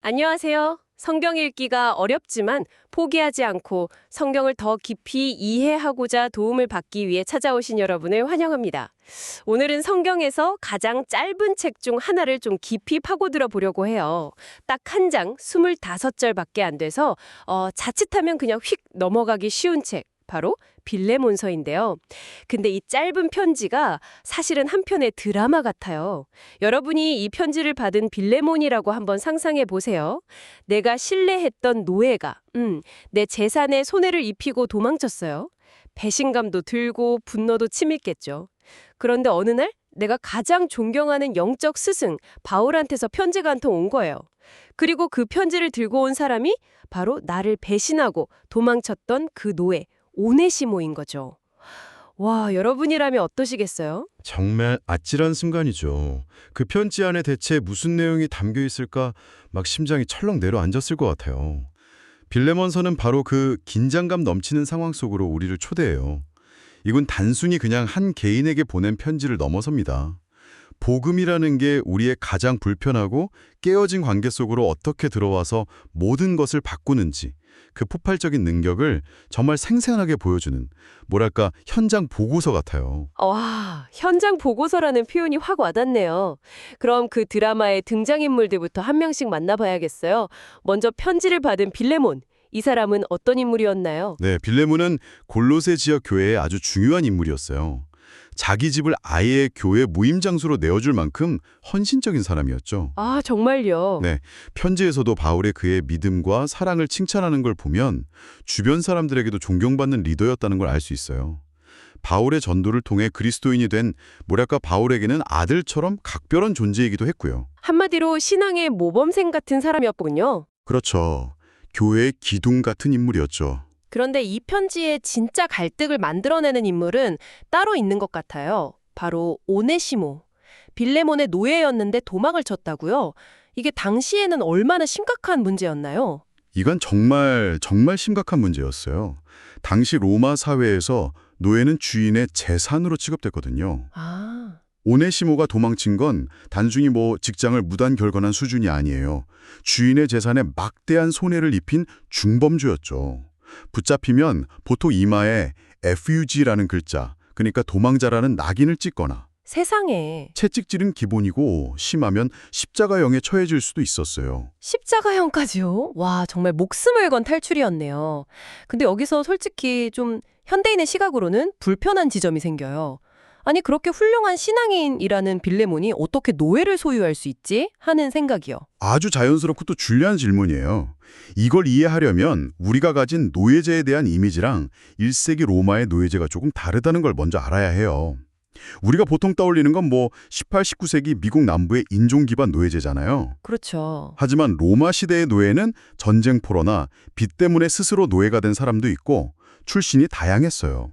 안녕하세요. 성경 읽기가 어렵지만 포기하지 않고 성경을 더 깊이 이해하고자 도움을 받기 위해 찾아오신 여러분을 환영합니다. 오늘은 성경에서 가장 짧은 책 중 하나를 좀 깊이 파고들어 보려고 해요. 딱 한 장 25절밖에 안 돼서 자칫하면 그냥 휙 넘어가기 쉬운 책. 바로 빌레몬서인데요. 근데 이 짧은 편지가 사실은 한편의 드라마 같아요. 여러분이 이 편지를 받은 빌레몬이라고 한번 상상해 보세요. 내가 신뢰했던 노예가 내 재산에 손해를 입히고 도망쳤어요. 배신감도 들고 분노도 치밀겠죠. 그런데 어느 날 내가 가장 존경하는 영적 스승 바울한테서 편지가 한 통 온 거예요. 그리고 그 편지를 들고 온 사람이 바로 나를 배신하고 도망쳤던 그 노예 오네시모인 거죠. 와, 여러분이라면 어떠시겠어요? 정말 아찔한 순간이죠. 그 편지 안에 대체 무슨 내용이 담겨 있을까 막 심장이 철렁 내려앉았을 것 같아요. 빌레몬서는 바로 그 긴장감 넘치는 상황 속으로 우리를 초대해요. 이건 단순히 그냥 한 개인에게 보낸 편지를 넘어섭니다. 복음이라는 게 우리의 가장 불편하고 깨어진 관계 속으로 어떻게 들어와서 모든 것을 바꾸는지 그 폭발적인 능력을 정말 생생하게 보여주는 뭐랄까 현장 보고서 같아요. 와, 현장 보고서라는 표현이 확 와닿네요. 그럼 그 드라마의 등장인물들부터 한 명씩 만나봐야겠어요. 먼저 편지를 받은 빌레몬. 이 사람은 어떤 인물이었나요? 네, 빌레몬은 골로새 지역 교회의 아주 중요한 인물이었어요. 자기 집을 아예 교회 모임 장소로 내어줄 만큼 헌신적인 사람이었죠. 아, 정말요? 네, 편지에서도 바울의 그의 믿음과 사랑을 칭찬하는 걸 보면 주변 사람들에게도 존경받는 리더였다는 걸 알 수 있어요. 바울의 전도를 통해 그리스도인이 된 뭐랄까 바울에게는 아들처럼 각별한 존재이기도 했고요. 한마디로 신앙의 모범생 같은 사람이었군요. 그렇죠. 교회의 기둥 같은 인물이었죠. 그런데 이 편지에 진짜 갈등을 만들어내는 인물은 따로 있는 것 같아요. 바로 오네시모. 빌레몬의 노예였는데 도망을 쳤다고요? 이게 당시에는 얼마나 심각한 문제였나요? 이건 정말 심각한 문제였어요. 당시 로마 사회에서 노예는 주인의 재산으로 취급됐거든요. 아, 오네시모가 도망친 건 단순히 직장을 무단 결건한 수준이 아니에요. 주인의 재산에 막대한 손해를 입힌 중범죄였죠. 붙잡히면 보통 이마에 FUG라는 글자, 그러니까 도망자라는 낙인을 찍거나 세상에. 채찍질은 기본이고 심하면 십자가형에 처해질 수도 있었어요. 십자가형까지요? 와, 정말 목숨을 건 탈출이었네요. 근데 여기서 솔직히 좀 현대인의 시각으로는 불편한 지점이 생겨요. 아니, 그렇게 훌륭한 신앙인이라는 빌레몬이 어떻게 노예를 소유할 수 있지? 하는 생각이요. 아주 자연스럽고 또 중요한 질문이에요. 이걸 이해하려면 우리가 가진 노예제에 대한 이미지랑 1세기 로마의 노예제가 조금 다르다는 걸 먼저 알아야 해요. 우리가 보통 떠올리는 건 18, 19세기 미국 남부의 인종 기반 노예제잖아요. 그렇죠. 하지만 로마 시대의 노예는 전쟁 포로나 빚 때문에 스스로 노예가 된 사람도 있고 출신이 다양했어요.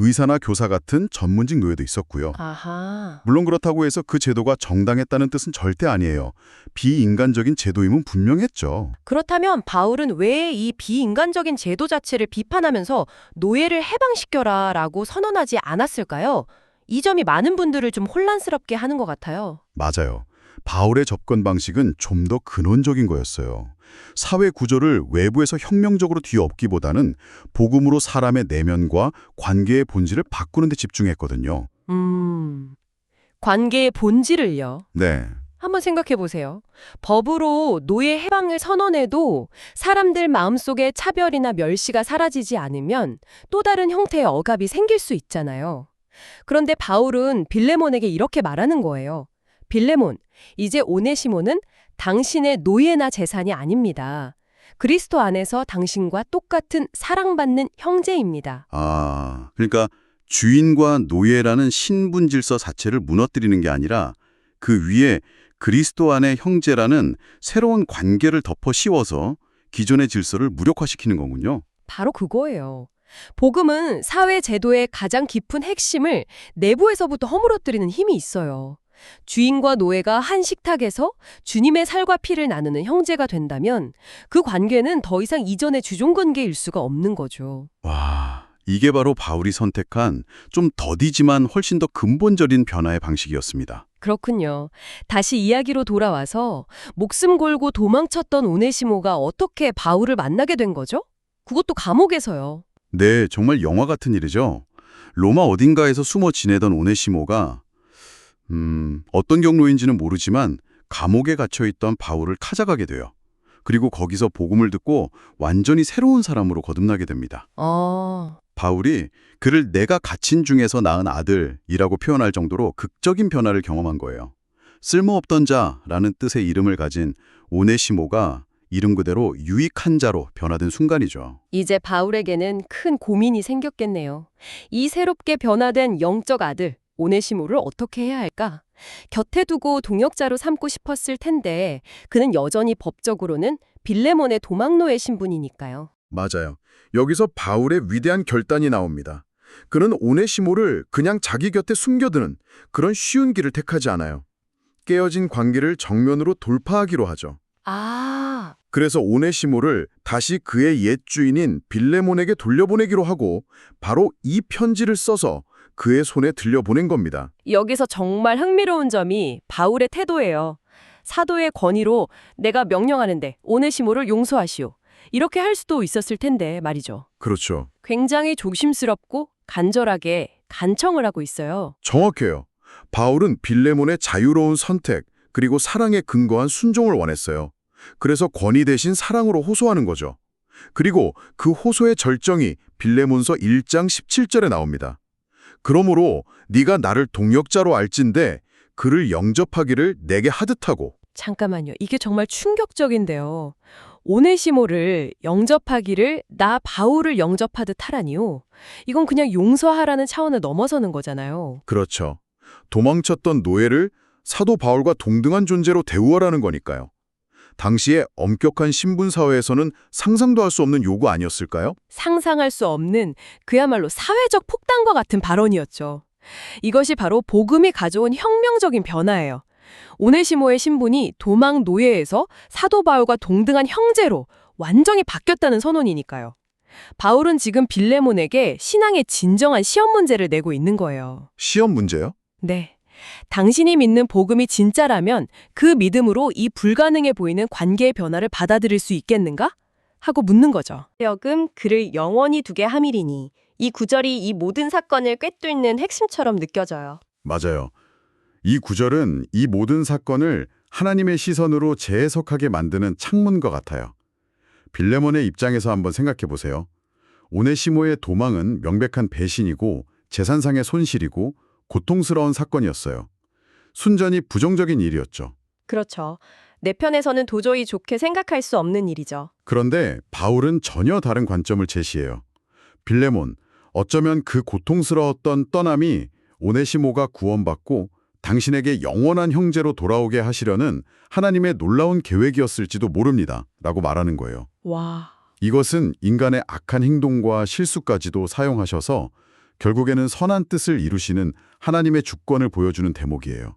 의사나 교사 같은 전문직 노예도 있었고요. 아하. 물론 그렇다고 해서 그 제도가 정당했다는 뜻은 절대 아니에요. 비인간적인 제도임은 분명했죠. 그렇다면 바울은 왜 이 비인간적인 제도 자체를 비판하면서 노예를 해방시켜라 라고 선언하지 않았을까요? 이 점이 많은 분들을 좀 혼란스럽게 하는 것 같아요. 맞아요. 바울의 접근 방식은 좀 더 근원적인 거였어요. 사회 구조를 외부에서 혁명적으로 뒤엎기보다는 복음으로 사람의 내면과 관계의 본질을 바꾸는 데 집중했거든요. 관계의 본질을요. 네. 한번 생각해 보세요. 법으로 노예 해방을 선언해도 사람들 마음속에 차별이나 멸시가 사라지지 않으면 또 다른 형태의 억압이 생길 수 있잖아요. 그런데 바울은 빌레몬에게 이렇게 말하는 거예요. 빌레몬, 이제 오네시모는 당신의 노예나 재산이 아닙니다. 그리스도 안에서 당신과 똑같은 사랑받는 형제입니다. 아, 그러니까 주인과 노예라는 신분 질서 자체를 무너뜨리는 게 아니라 그 위에 그리스도 안의 형제라는 새로운 관계를 덮어 씌워서 기존의 질서를 무력화시키는 거군요. 바로 그거예요. 복음은 사회 제도의 가장 깊은 핵심을 내부에서부터 허물어뜨리는 힘이 있어요. 주인과 노예가 한 식탁에서 주님의 살과 피를 나누는 형제가 된다면 그 관계는 더 이상 이전의 주종관계일 수가 없는 거죠. 와, 이게 바로 바울이 선택한 좀 더디지만 훨씬 더 근본적인 변화의 방식이었습니다. 그렇군요. 다시 이야기로 돌아와서 목숨 걸고 도망쳤던 오네시모가 어떻게 바울을 만나게 된 거죠? 그것도 감옥에서요. 네, 정말 영화 같은 일이죠. 로마 어딘가에서 숨어 지내던 오네시모가 어떤 경로인지는 모르지만 감옥에 갇혀있던 바울을 찾아가게 돼요. 그리고 거기서 복음을 듣고 완전히 새로운 사람으로 거듭나게 됩니다. 바울이 그를 내가 갇힌 중에서 낳은 아들이라고 표현할 정도로 극적인 변화를 경험한 거예요. 쓸모없던 자라는 뜻의 이름을 가진 오네시모가 이름 그대로 유익한 자로 변화된 순간이죠. 이제 바울에게는 큰 고민이 생겼겠네요. 이 새롭게 변화된 영적 아들, 오네시모를 어떻게 해야 할까? 곁에 두고 동역자로 삼고 싶었을 텐데 그는 여전히 법적으로는 빌레몬의 도망노의 신분이니까요. 맞아요. 여기서 바울의 위대한 결단이 나옵니다. 그는 오네시모를 그냥 자기 곁에 숨겨두는 그런 쉬운 길을 택하지 않아요. 깨어진 관계를 정면으로 돌파하기로 하죠. 그래서 오네시모를 다시 그의 옛 주인인 빌레몬에게 돌려보내기로 하고 바로 이 편지를 써서 그의 손에 들려보낸 겁니다. 여기서 정말 흥미로운 점이 바울의 태도예요. 사도의 권위로 내가 명령하는데 오네시모를 용서하시오. 이렇게 할 수도 있었을 텐데 말이죠. 그렇죠. 굉장히 조심스럽고 간절하게 간청을 하고 있어요. 정확해요. 바울은 빌레몬의 자유로운 선택 그리고 사랑에 근거한 순종을 원했어요. 그래서 권위 대신 사랑으로 호소하는 거죠. 그리고 그 호소의 절정이 빌레몬서 1장 17절에 나옵니다. 그러므로 네가 나를 동역자로 알진대 그를 영접하기를 내게 하듯하고. 잠깐만요. 이게 정말 충격적인데요. 오네시모를 영접하기를 나 바울을 영접하듯 하라니요. 이건 그냥 용서하라는 차원을 넘어서는 거잖아요. 그렇죠. 도망쳤던 노예를 사도 바울과 동등한 존재로 대우하라는 거니까요. 당시의 엄격한 신분사회에서는 상상도 할 수 없는 요구 아니었을까요? 상상할 수 없는 그야말로 사회적 폭탄과 같은 발언이었죠. 이것이 바로 복음이 가져온 혁명적인 변화예요. 오네시모의 신분이 도망 노예에서 사도 바울과 동등한 형제로 완전히 바뀌었다는 선언이니까요. 바울은 지금 빌레몬에게 신앙의 진정한 시험 문제를 내고 있는 거예요. 시험 문제요? 네. 당신이 믿는 복음이 진짜라면 그 믿음으로 이 불가능해 보이는 관계의 변화를 받아들일 수 있겠는가? 하고 묻는 거죠. 여금 그를 영원히 두게 함이리니 이 구절이 이 모든 사건을 꿰뚫는 핵심처럼 느껴져요. 맞아요. 이 구절은 이 모든 사건을 하나님의 시선으로 재해석하게 만드는 창문과 같아요. 빌레몬의 입장에서 한번 생각해 보세요. 오네시모의 도망은 명백한 배신이고 재산상의 손실이고 고통스러운 사건이었어요. 순전히 부정적인 일이었죠. 그렇죠. 내 편에서는 도저히 좋게 생각할 수 없는 일이죠. 그런데 바울은 전혀 다른 관점을 제시해요. 빌레몬, 어쩌면 그 고통스러웠던 떠남이 오네시모가 구원받고 당신에게 영원한 형제로 돌아오게 하시려는 하나님의 놀라운 계획이었을지도 모릅니다. 라고 말하는 거예요. 와. 이것은 인간의 악한 행동과 실수까지도 사용하셔서 결국에는 선한 뜻을 이루시는 하나님의 주권을 보여주는 대목이에요.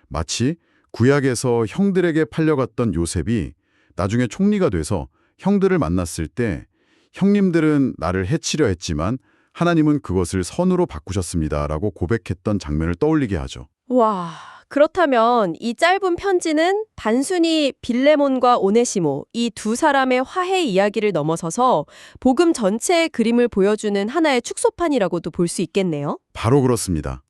마치 구약에서 형들에게 팔려갔던 요셉이 나중에 총리가 돼서 형들을 만났을 때 형님들은 나를 해치려 했지만 하나님은 그것을 선으로 바꾸셨습니다라고 고백했던 장면을 떠올리게 하죠. 와, 그렇다면 이 짧은 편지는 단순히 빌레몬과 오네시모 이 두 사람의 화해 이야기를 넘어서서 복음 전체의 그림을 보여주는 하나의 축소판이라고도 볼 수 있겠네요. 바로 그렇습니다.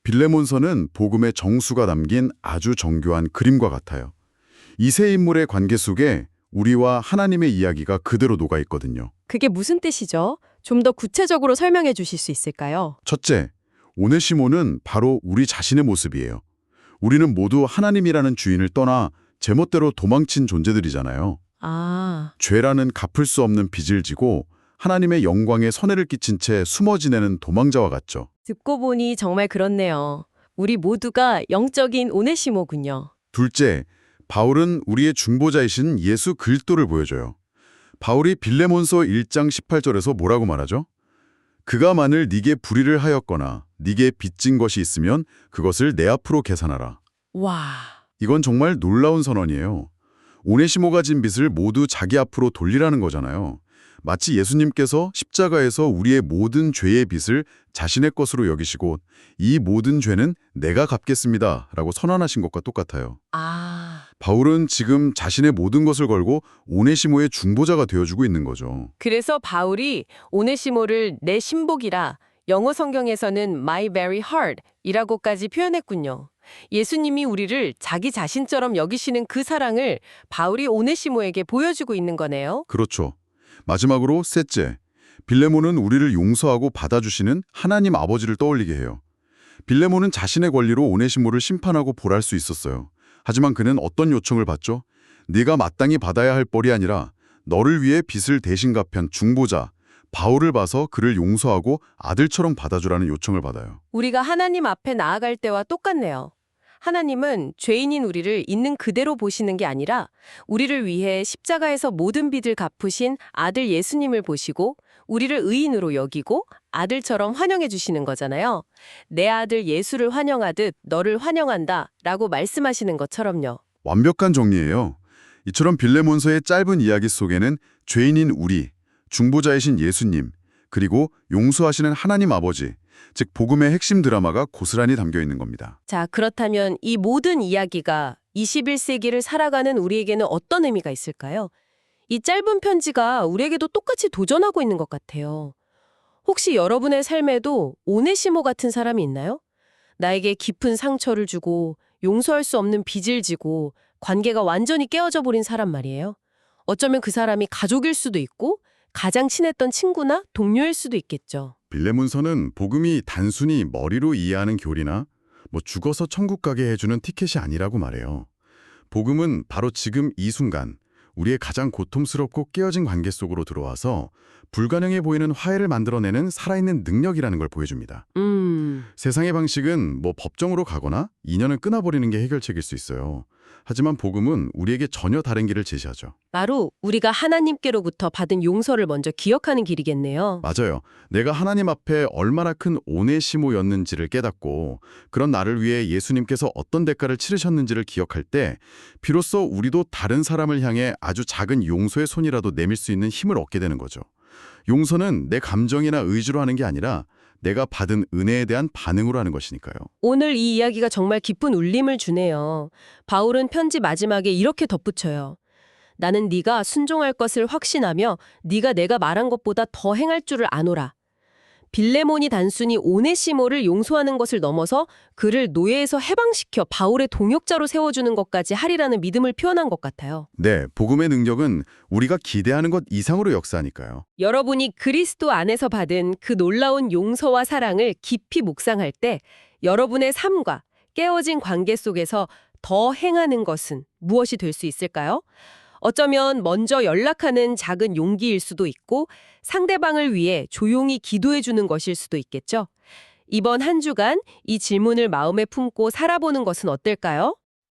빌레몬서는 복음의 정수가 담긴 아주 정교한 그림과 같아요. 이 세 인물의 관계 속에 우리와 하나님의 이야기가 그대로 녹아 있거든요. 그게 무슨 뜻이죠? 좀 더 구체적으로 설명해 주실 수 있을까요? 첫째, 오네시모는 바로 우리 자신의 모습이에요. 우리는 모두 하나님이라는 주인을 떠나 제멋대로 도망친 존재들이잖아요. 죄라는 갚을 수 없는 빚을 지고 하나님의 영광에 선해를 끼친 채 숨어 지내는 도망자와 같죠. 듣고 보니 정말 그렇네요. 우리 모두가 영적인 오네시모군요. 둘째, 바울은 우리의 중보자이신 예수 그리스도를 보여줘요. 바울이 빌레몬서 1장 18절에서 뭐라고 말하죠? 그가 만일 네게 불의를 하였거나 네게 빚진 것이 있으면 그것을 내 앞으로 계산하라. 와. 이건 정말 놀라운 선언이에요. 오네시모가 진 빚을 모두 자기 앞으로 돌리라는 거잖아요. 마치 예수님께서 십자가에서 우리의 모든 죄의 빚을 자신의 것으로 여기시고 이 모든 죄는 내가 갚겠습니다 라고 선언하신 것과 똑같아요. 아, 바울은 지금 자신의 모든 것을 걸고 오네시모의 중보자가 되어주고 있는 거죠. 그래서 바울이 오네시모를 내 신복이라 영어 성경에서는 my very heart 이라고까지 표현했군요. 예수님이 우리를 자기 자신처럼 여기시는 그 사랑을 바울이 오네시모에게 보여주고 있는 거네요. 그렇죠. 마지막으로 셋째, 빌레몬은 우리를 용서하고 받아주시는 하나님 아버지를 떠올리게 해요. 빌레몬은 자신의 권리로 오네시모를 심판하고 벌할 수 있었어요. 하지만 그는 어떤 요청을 받죠? 네가 마땅히 받아야 할 뻘이 아니라 너를 위해 빚을 대신 갚은 중보자, 바울을 봐서 그를 용서하고 아들처럼 받아주라는 요청을 받아요. 우리가 하나님 앞에 나아갈 때와 똑같네요. 하나님은 죄인인 우리를 있는 그대로 보시는 게 아니라 우리를 위해 십자가에서 모든 빚을 갚으신 아들 예수님을 보시고 우리를 의인으로 여기고 아들처럼 환영해 주시는 거잖아요. 내 아들 예수를 환영하듯 너를 환영한다 라고 말씀하시는 것처럼요. 완벽한 정리예요. 이처럼 빌레몬서의 짧은 이야기 속에는 죄인인 우리, 중보자이신 예수님, 그리고 용서하시는 하나님 아버지, 즉 복음의 핵심 드라마가 고스란히 담겨 있는 겁니다. 자, 그렇다면 이 모든 이야기가 21세기를 살아가는 우리에게는 어떤 의미가 있을까요? 이 짧은 편지가 우리에게도 똑같이 도전하고 있는 것 같아요. 혹시 여러분의 삶에도 오네시모 같은 사람이 있나요? 나에게 깊은 상처를 주고 용서할 수 없는 빚을 지고 관계가 완전히 깨어져 버린 사람 말이에요. 어쩌면 그 사람이 가족일 수도 있고 가장 친했던 친구나 동료일 수도 있겠죠. 빌레몬서는 복음이 단순히 머리로 이해하는 교리나 죽어서 천국 가게 해주는 티켓이 아니라고 말해요. 복음은 바로 지금 이 순간 우리의 가장 고통스럽고 깨어진 관계 속으로 들어와서 불가능해 보이는 화해를 만들어내는 살아있는 능력이라는 걸 보여줍니다. 세상의 방식은 법정으로 가거나 인연을 끊어버리는 게 해결책일 수 있어요. 하지만 복음은 우리에게 전혀 다른 길을 제시하죠. 바로 우리가 하나님께로부터 받은 용서를 먼저 기억하는 길이겠네요. 맞아요. 내가 하나님 앞에 얼마나 큰 오네시모였는지를 깨닫고 그런 나를 위해 예수님께서 어떤 대가를 치르셨는지를 기억할 때 비로소 우리도 다른 사람을 향해 아주 작은 용서의 손이라도 내밀 수 있는 힘을 얻게 되는 거죠. 용서는 내 감정이나 의지로 하는 게 아니라 내가 받은 은혜에 대한 반응으로 하는 것이니까요. 오늘 이 이야기가 정말 깊은 울림을 주네요. 바울은 편지 마지막에 이렇게 덧붙여요. 나는 네가 순종할 것을 확신하며 네가 내가 말한 것보다 더 행할 줄을 아노라. 빌레몬이 단순히 오네시모를 용서하는 것을 넘어서 그를 노예에서 해방시켜 바울의 동역자로 세워주는 것까지 하리라는 믿음을 표현한 것 같아요. 네, 복음의 능력은 우리가 기대하는 것 이상으로 역사하니까요. 여러분이 그리스도 안에서 받은 그 놀라운 용서와 사랑을 깊이 묵상할 때 여러분의 삶과 깨어진 관계 속에서 더 행하는 것은 무엇이 될 수 있을까요? 어쩌면 먼저 연락하는 작은 용기일 수도 있고 상대방을 위해 조용히 기도해 주는 것일 수도 있겠죠. 이번 한 주간 이 질문을 마음에 품고 살아보는 것은 어떨까요?